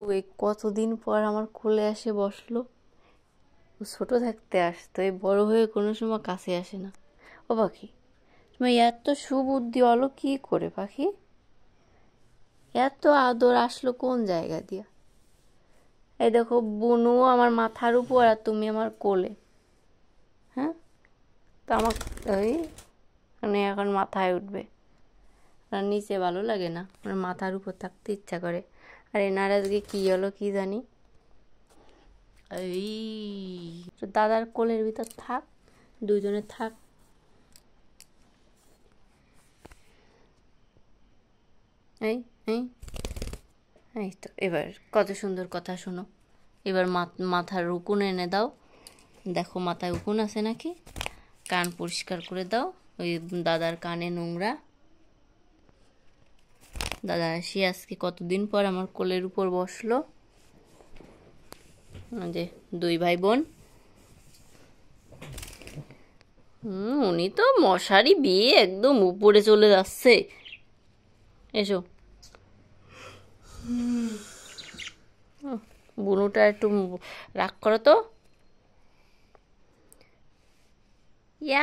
ওই কতদিন পর আমার কোলে এসে বসলো। ও ছোট থাকতে আসতো, এই বড় হয়ে কোনো সময় কাছে আসে না। ও পাখি, তুমি এত সুবুদ্ধি হলো কি করে পাখি? এত আদর আসলো কোন জায়গা দিয়া? এই দেখো বুনু আমার মাথার উপর আর তুমি আমার কোলে। হ্যাঁ, তো আমার ওই মানে এখন মাথায় উঠবে, আর নিচে ভালো লাগে না, আমার মাথার উপর থাকতে ইচ্ছা করে। আর এনার আজকে কী হলো কি জানি। এই দাদার কোলের ভিতর থাক, দুজনে থাক। এই এই এই তো এবার কত সুন্দর কথা শোনো। এবার মাথার উকুন এনে দাও, দেখো মাথায় উকুন আছে নাকি। কান পরিষ্কার করে দাও, ওই দাদার কানে নোংরা। দাদা আসি আজকে কতদিন পর আমার কোলের উপর বসলো। যে দুই ভাই বোন, উনি তো মশারি বিয়ে একদম উপরে চলে যাচ্ছে। এসো, বুনুটা একটু রাগ করো তো।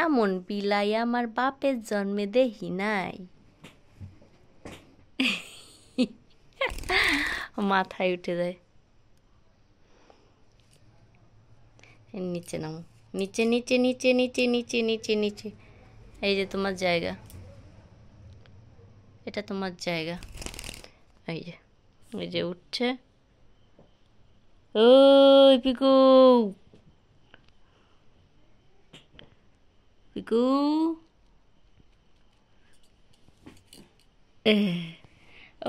এমন বিলাই আমার বাপের জন্মে দেখি নাই। মাথায় উঠে যায়। নিচে নামো, নিচে নিচে নিচে নিচে নিচে নিচে নিচে। এই যে তোমার জায়গা, এটা তোমার জায়গা। এই যে এই যে উঠছে। ওই পিকু, পিকু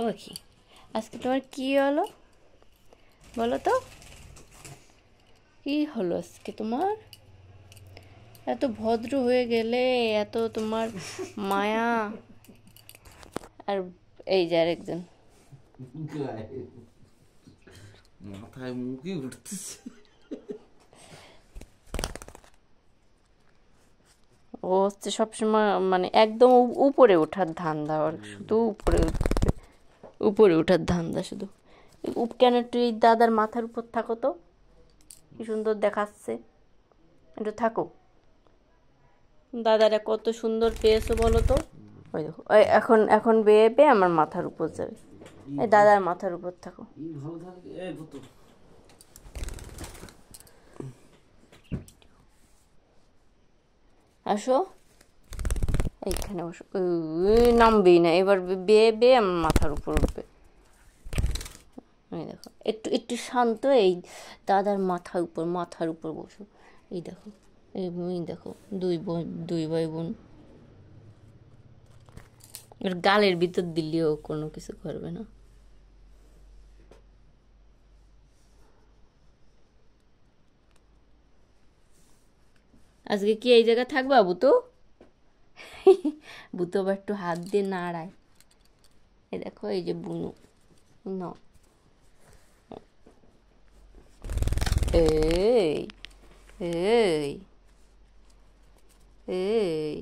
ও কি আজকে তোমার কি হলো বলো তো? কি হলো আজকে তোমার? এত ভদ্র হয়ে গেলে, এত তোমার মায়া। আর এই যে আরেকজন মাথায় মুখে উঠতেছে। ও হচ্ছে সবসময় মানে একদম উপরে ওঠার ধান্দা, ওর শুধু উপরে উপরে ওঠার ধান্দা শুধু। কেন একটু এই দাদার মাথার উপর থাকো তো, কি সুন্দর দেখাচ্ছে, একটু থাকো। দাদারা কত সুন্দর পেয়েছো বলো তো। ওই দেখো এখন এখন বেয়ে বেয়ে আমার মাথার উপর যাবে। এই দাদার মাথার উপর থাকো। আসো এইখানে বসো। নামবেই না, এবার বেয়ে বেয়ে আমার মাথার উপর উঠবে। এই দেখো একটু একটু শান্ত, এই দাদার মাথার উপর বসো। এই দেখো এই দেখো দুই ভাই বোন। এর গালের ভিতর দিলেও কোনো কিছু করবে না। আজকে কি এই জায়গায় থাকবা বুতু? বুতু আবার একটু হাত দিয়ে নাড়ায়। এই দেখো এই যে বুনু ন, এই এই এই